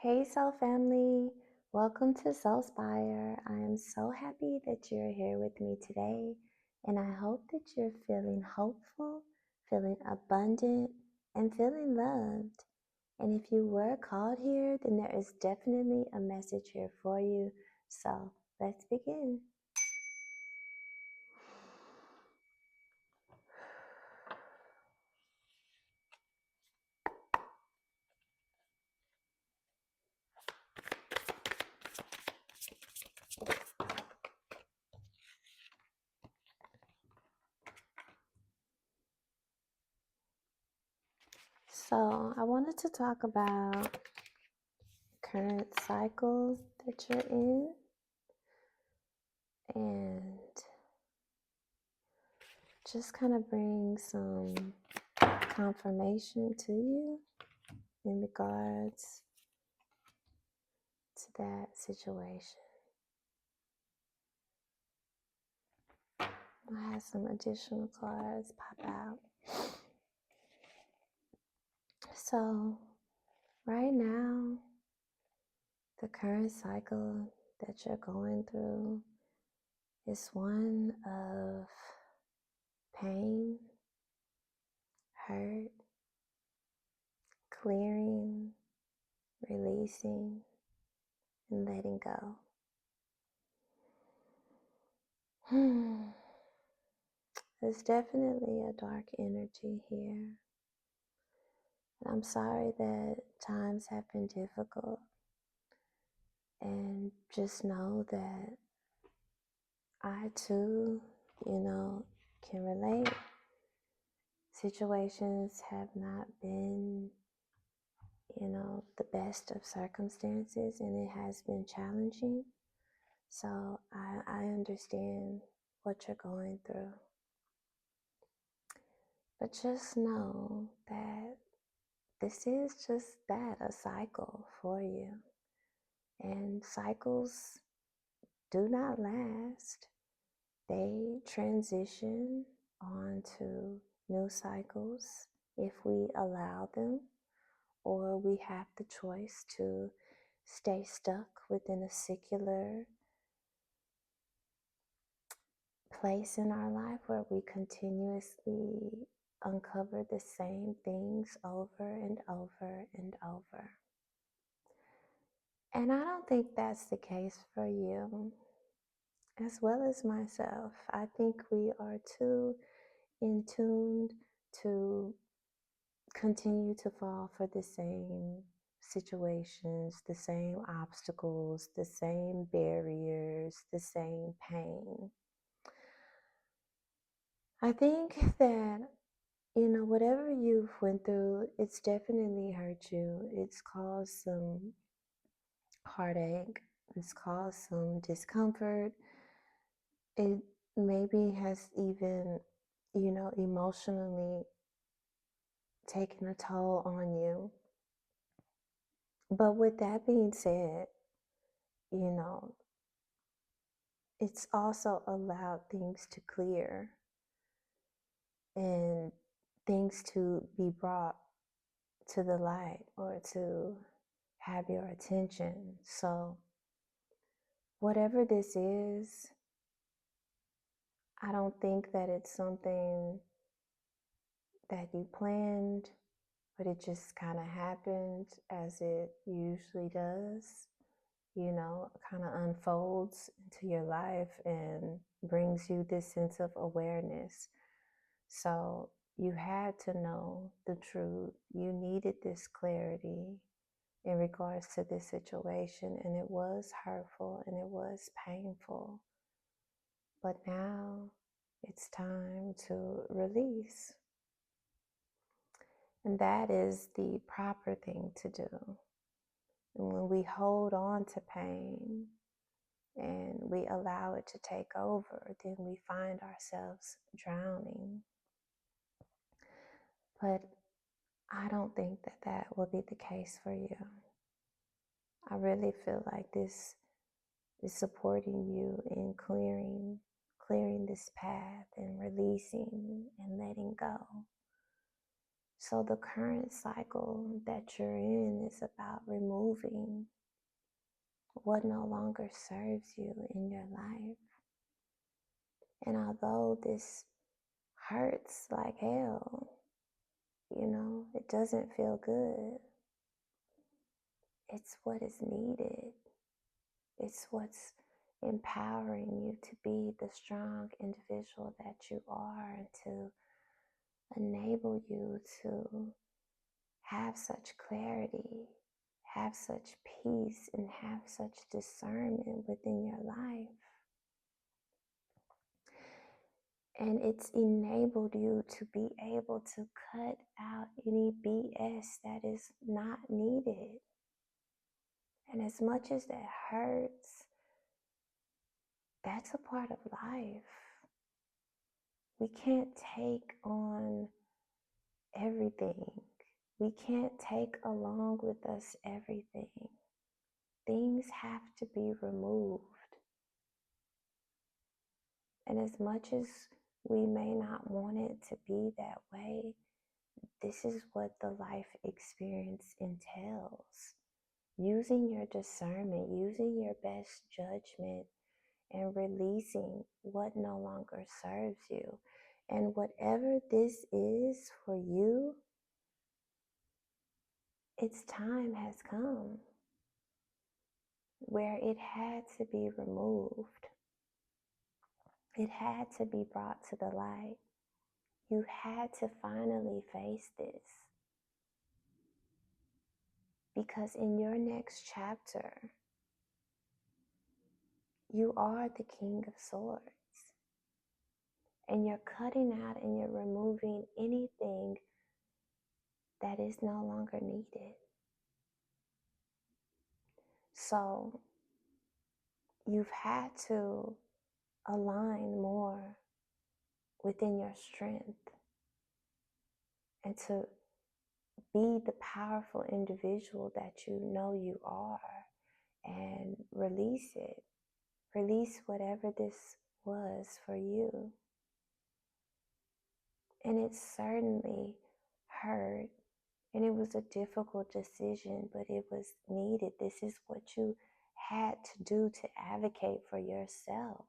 Hey, Soul Family. Welcome to Soulspire. I am so happy that you're here with me today, and I hope that you're feeling hopeful, feeling abundant, and feeling loved. And if you were called here, then there is definitely a message here for you. So let's begin. So I wanted to talk about current cycle that you're in and just kind of bring some confirmation to you in regards to that situation. I had some additional cards pop out. So, right now, the current cycle that you're going through is one of pain, hurt, clearing, releasing, and letting go. There's definitely a dark energy here. And I'm sorry that times have been difficult. And just know that I too, can relate. Situations have not been, the best of circumstances, and it has been challenging. So I understand what you're going through. But just know that this is just that, a cycle for you. And cycles do not last. They transition onto new cycles if we allow them, or we have the choice to stay stuck within a secular place in our life where we continuously uncover the same things over and over and over. And I don't think that's the case for you, as well as myself. I think we are too in tune to continue to fall for the same situations, the same obstacles, the same barriers, the same pain. I think that, whatever you've went through, it's definitely hurt you. It's caused some heartache. It's caused some discomfort. It maybe has even, emotionally taken a toll on you. But with that being said, you know, it's also allowed things to clear and things to be brought to the light or to have your attention. So, whatever this is, I don't think that it's something that you planned, but it just kind of happened as it usually does. Kind of unfolds into your life and brings you this sense of awareness. So you had to know the truth. You needed this clarity in regards to this situation, and it was hurtful and it was painful. But now it's time to release. And that is the proper thing to do. And when we hold on to pain, and we allow it to take over, then we find ourselves drowning. But I don't think that that will be the case for you. I really feel like this is supporting you in clearing this path and releasing and letting go. So the current cycle that you're in is about removing what no longer serves you in your life. And although this hurts like hell, it doesn't feel good. It's what is needed. It's what's empowering you to be the strong individual that you are and to enable you to have such clarity, have such peace, and have such discernment within your life. And it's enabled you to be able to cut out any BS that is not needed. And as much as that hurts, that's a part of life. We can't take on everything. We can't take along with us everything. Things have to be removed. And as much as we may not want it to be that way, this is what the life experience entails. Using your discernment, using your best judgment, and releasing what no longer serves you. And whatever this is for you, its time has come where it had to be removed. It had to be brought to the light. You had to finally face this. Because in your next chapter, you are the King of Swords. And you're cutting out and you're removing anything that is no longer needed. So you've had to align more within your strength and to be the powerful individual that you know you are and release it. Release whatever this was for you. And it certainly hurt. And it was a difficult decision, but it was needed. This is what you had to do to advocate for yourself.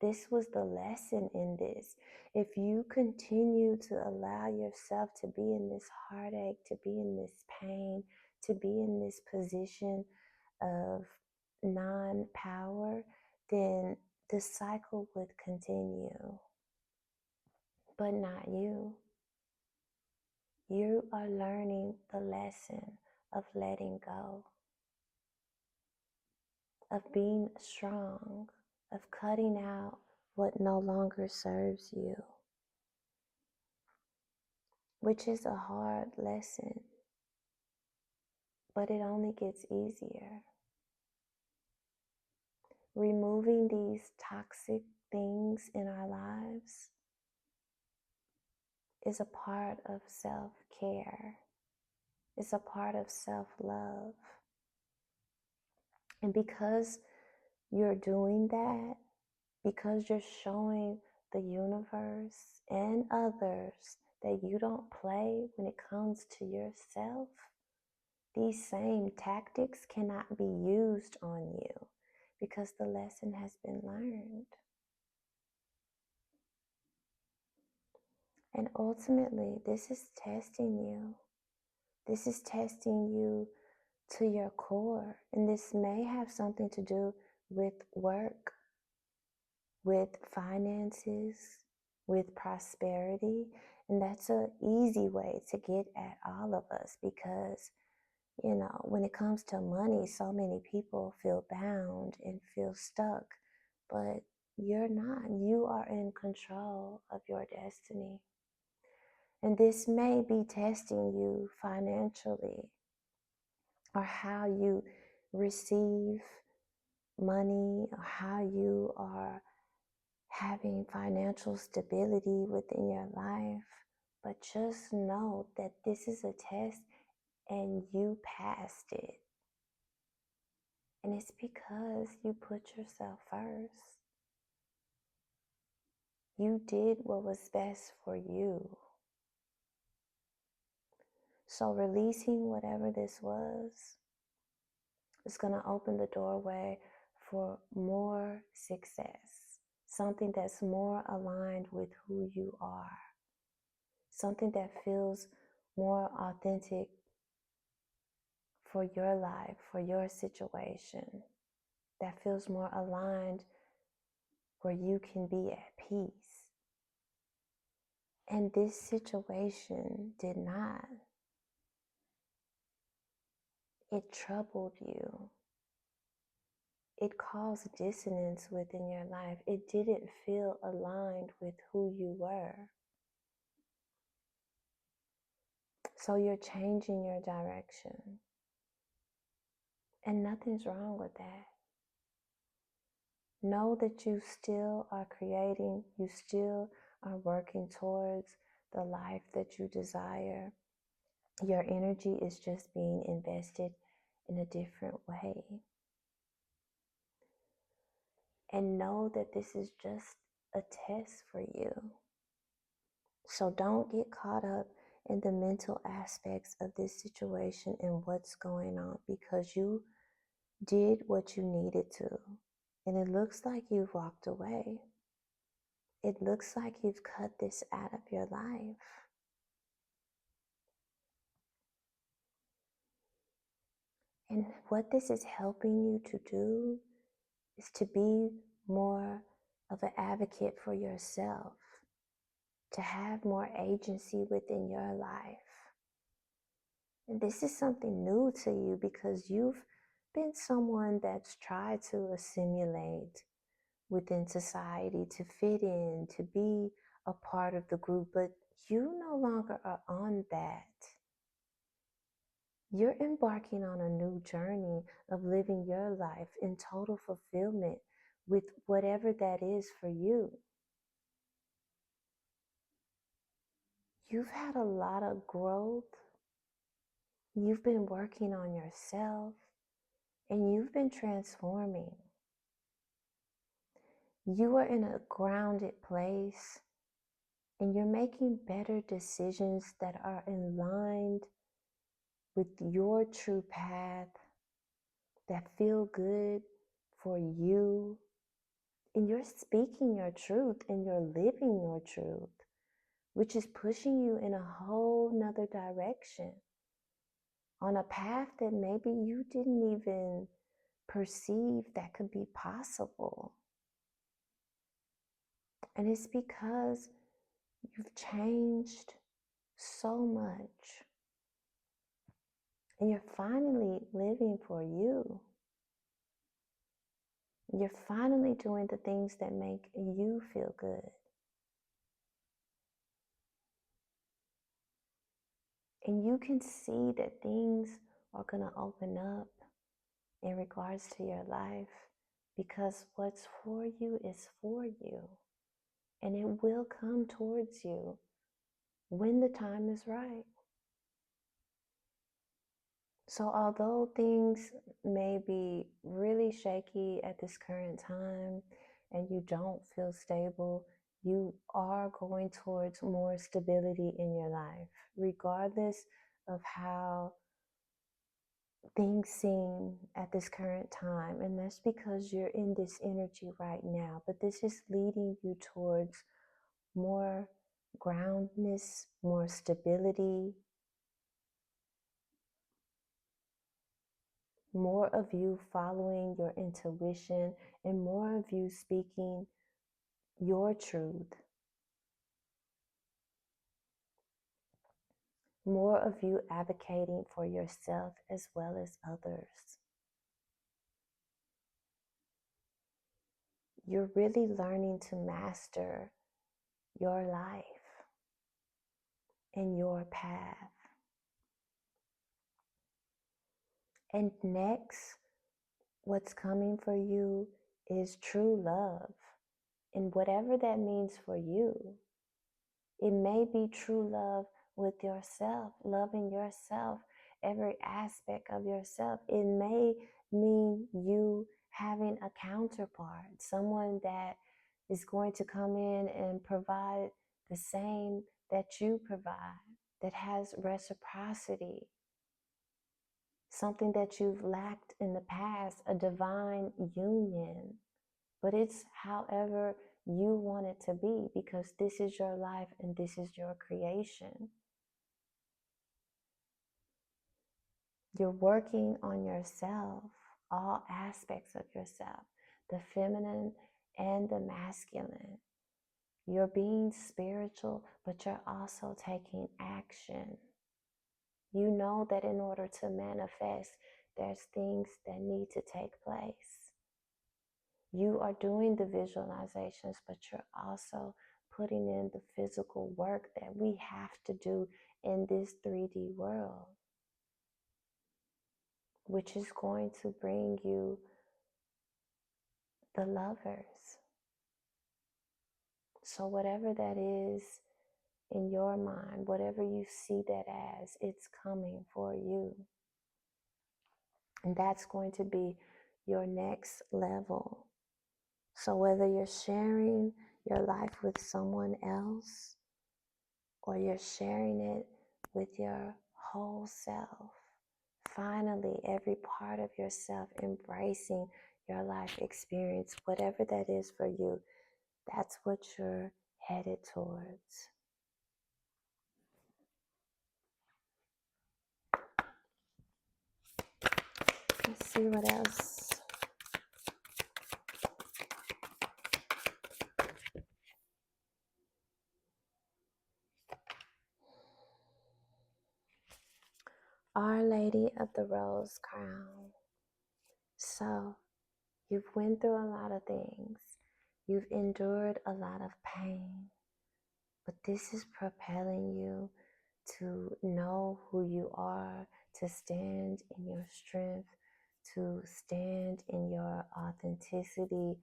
This was the lesson in this. If you continue to allow yourself to be in this heartache, to be in this pain, to be in this position of non-power, then the cycle would continue. But not you. You are learning the lesson of letting go, of being strong, of cutting out what no longer serves you, which is a hard lesson, but it only gets easier. Removing these toxic things in our lives is a part of self-care. It's a part of self-love. And because you're doing that, because you're showing the universe and others that you don't play when it comes to yourself, these same tactics cannot be used on you because the lesson has been learned. And ultimately, this is testing you. This is testing you to your core. And this may have something to do with work, with finances, with prosperity. And that's an easy way to get at all of us because, when it comes to money, so many people feel bound and feel stuck. But you're not. You are in control of your destiny. And this may be testing you financially or how you receive money or how you are having financial stability within your life. But just know that this is a test and you passed it. And it's because you put yourself first. You did what was best for you. So releasing whatever this was is going to open the doorway for more success, something that's more aligned with who you are, something that feels more authentic for your life, for your situation, that feels more aligned where you can be at peace. And this situation did not. It troubled you. It caused dissonance within your life. It didn't feel aligned with who you were. So you're changing your direction. And nothing's wrong with that. Know that you still are creating, you still are working towards the life that you desire. Your energy is just being invested in a different way. And know that this is just a test for you. So don't get caught up in the mental aspects of this situation and what's going on, because you did what you needed to. And it looks like you've walked away. It looks like you've cut this out of your life. And what this is helping you to do is to be more of an advocate for yourself, to have more agency within your life. And this is something new to you because you've been someone that's tried to assimilate within society, to fit in, to be a part of the group, but you no longer are on that. You're embarking on a new journey of living your life in total fulfillment with whatever that is for you. You've had a lot of growth. You've been working on yourself and you've been transforming. You are in a grounded place and you're making better decisions that are aligned with your true path, that feel good for you. And you're speaking your truth and you're living your truth, which is pushing you in a whole nother direction on a path that maybe you didn't even perceive that could be possible. And it's because you've changed so much. And you're finally living for you. You're finally doing the things that make you feel good. And you can see that things are going to open up in regards to your life, because what's for you is for you. And it will come towards you when the time is right. So although things may be really shaky at this current time and you don't feel stable, you are going towards more stability in your life, regardless of how things seem at this current time. And that's because you're in this energy right now. But this is leading you towards more groundness, more stability, more of you following your intuition, and more of you speaking your truth, more of you advocating for yourself as well as others. You're really learning to master your life and your path. And next, what's coming for you is true love. And whatever that means for you, it may be true love with yourself, loving yourself, every aspect of yourself. It may mean you having a counterpart, someone that is going to come in and provide the same that you provide, that has reciprocity, something that you've lacked in the past, a divine union. But it's however you want it to be, because this is your life and this is your creation. You're working on yourself, all aspects of yourself, the feminine and the masculine. You're being spiritual, but you're also taking action. You know that in order to manifest, there's things that need to take place. You are doing the visualizations, but you're also putting in the physical work that we have to do in this 3D world, which is going to bring you the lovers. So whatever that is in your mind, whatever you see that as, it's coming for you. And that's going to be your next level. So whether you're sharing your life with someone else or you're sharing it with your whole self, finally, every part of yourself embracing your life experience, whatever that is for you, that's what you're headed towards. Let's see what else. Our Lady of the Rose Crown. So, you've went through a lot of things. You've endured a lot of pain. But this is propelling you to know who you are, to stand in your strength, to stand in your authenticity,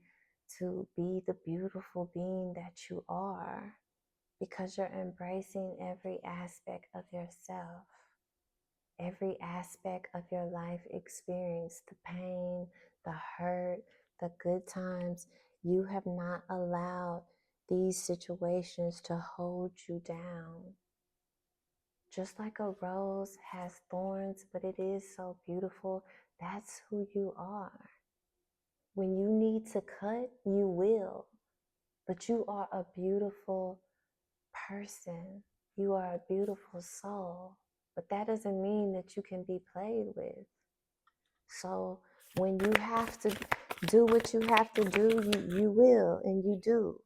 to be the beautiful being that you are, because you're embracing every aspect of yourself, every aspect of your life experience, the pain, the hurt, the good times. You have not allowed these situations to hold you down. Just like a rose has thorns, but it is so beautiful, that's who you are. When you need to cut, you will. But you are a beautiful person. You are a beautiful soul. But that doesn't mean that you can be played with. So when you have to do what you have to do, you will, and you do.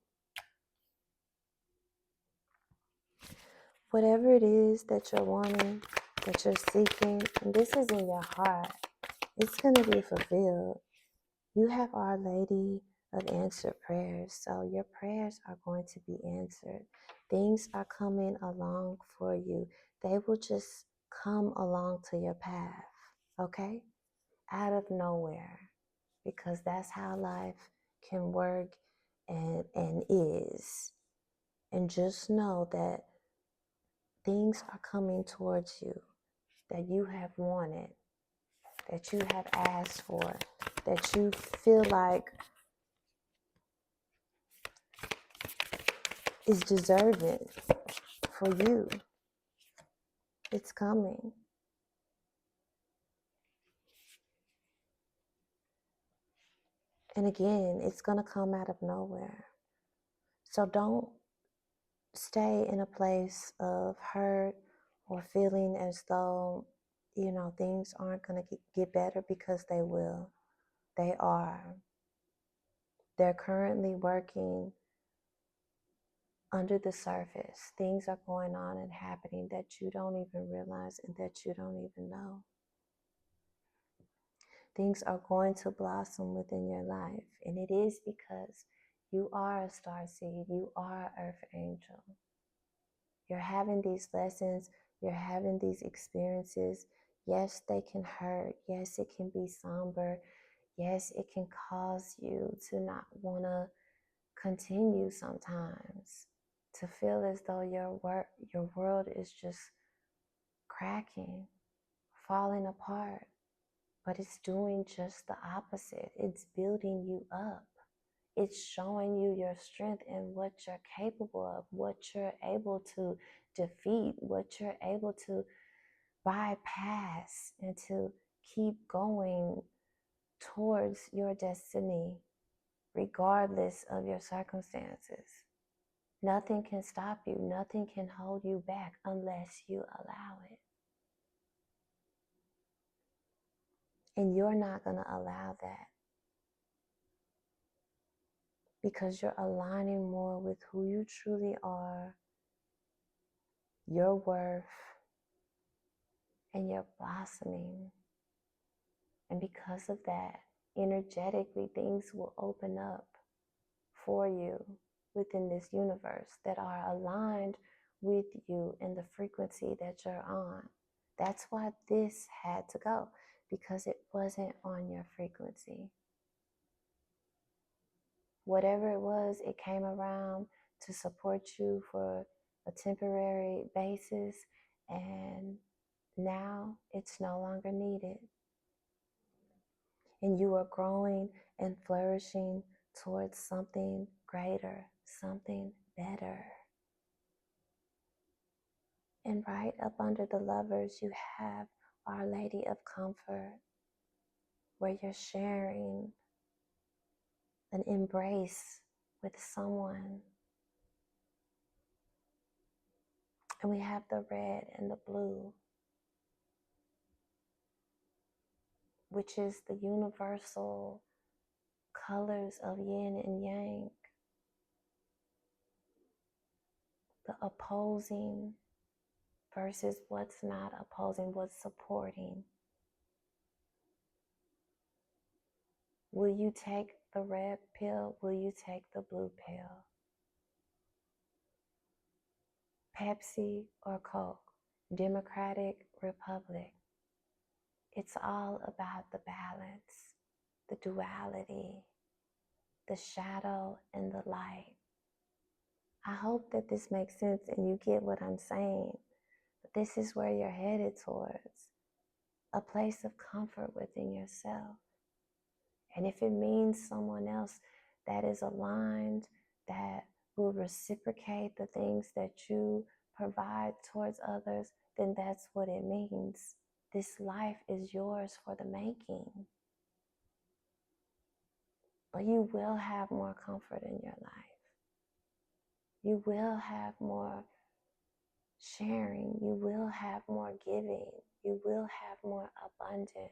Whatever it is that you're wanting, that you're seeking, and this is in your heart, it's going to be fulfilled. You have Our Lady of Answered Prayers, so your prayers are going to be answered. Things are coming along for you. They will just come along to your path, okay? Out of nowhere, because that's how life can work and is. And just know that things are coming towards you that you have wanted, that you have asked for, that you feel like is deserving for you. It's coming. And again, it's going to come out of nowhere. So don't stay in a place of hurt or feeling as though, things aren't going to get better, because they will. They are. They're currently working under the surface. Things are going on and happening that you don't even realize and that you don't even know. Things are going to blossom within your life, and it is because you are a star seed. You are an earth angel. You're having these lessons. You're having these experiences. Yes, they can hurt. Yes, it can be somber. Yes, it can cause you to not want to continue sometimes, to feel as though your world is just cracking, falling apart. But it's doing just the opposite. It's building you up. It's showing you your strength and what you're capable of, what you're able to defeat, what you're able to bypass, and to keep going towards your destiny, regardless of your circumstances. Nothing can stop you. Nothing can hold you back unless you allow it. And you're not going to allow that, because you're aligning more with who you truly are, your worth, and your blossoming. And because of that, energetically, things will open up for you within this universe that are aligned with you in the frequency that you're on. That's why this had to go, because it wasn't on your frequency. Whatever it was, it came around to support you for a temporary basis, and now it's no longer needed. And you are growing and flourishing towards something greater, something better. And right up under the lovers, you have Our Lady of Comfort, where you're sharing an embrace with someone. And we have the red and the blue, which is the universal colors of yin and yang, the opposing versus what's not opposing, what's supporting. Will you take the red pill? Will you take the blue pill? Pepsi or Coke? Democratic, Republic? It's all about the balance, the duality, the shadow and the light. I hope that this makes sense and you get what I'm saying. But this is where you're headed towards, a place of comfort within yourself. And if it means someone else that is aligned, that will reciprocate the things that you provide towards others, then that's what it means. This life is yours for the making. But you will have more comfort in your life. You will have more sharing. You will have more giving. You will have more abundance.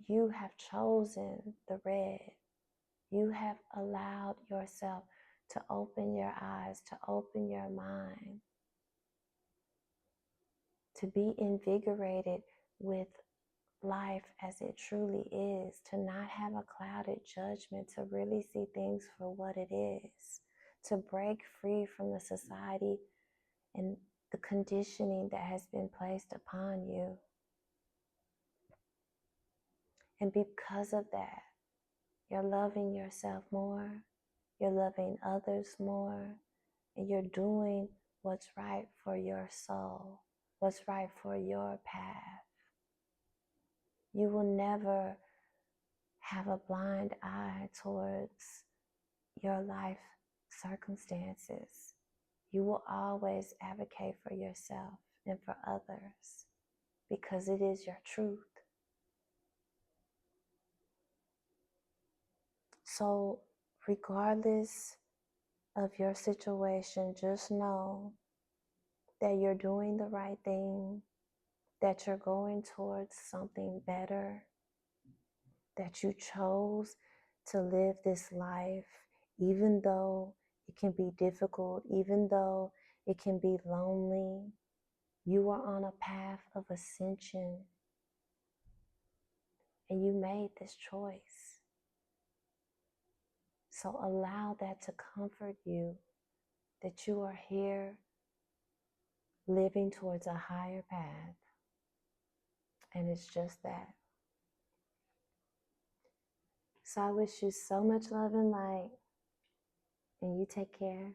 You have chosen the red. You have allowed yourself to open your eyes, to open your mind, to be invigorated with life as it truly is, to not have a clouded judgment, to really see things for what it is, to break free from the society and the conditioning that has been placed upon you. And because of that, you're loving yourself more, you're loving others more, and you're doing what's right for your soul, what's right for your path. You will never have a blind eye towards your life circumstances. You will always advocate for yourself and for others because it is your truth. So regardless of your situation, just know that you're doing the right thing, that you're going towards something better, that you chose to live this life, even though it can be difficult, even though it can be lonely. You are on a path of ascension, and you made this choice. So allow that to comfort you, that you are here living towards a higher path. And it's just that. So I wish you so much love and light, and you take care.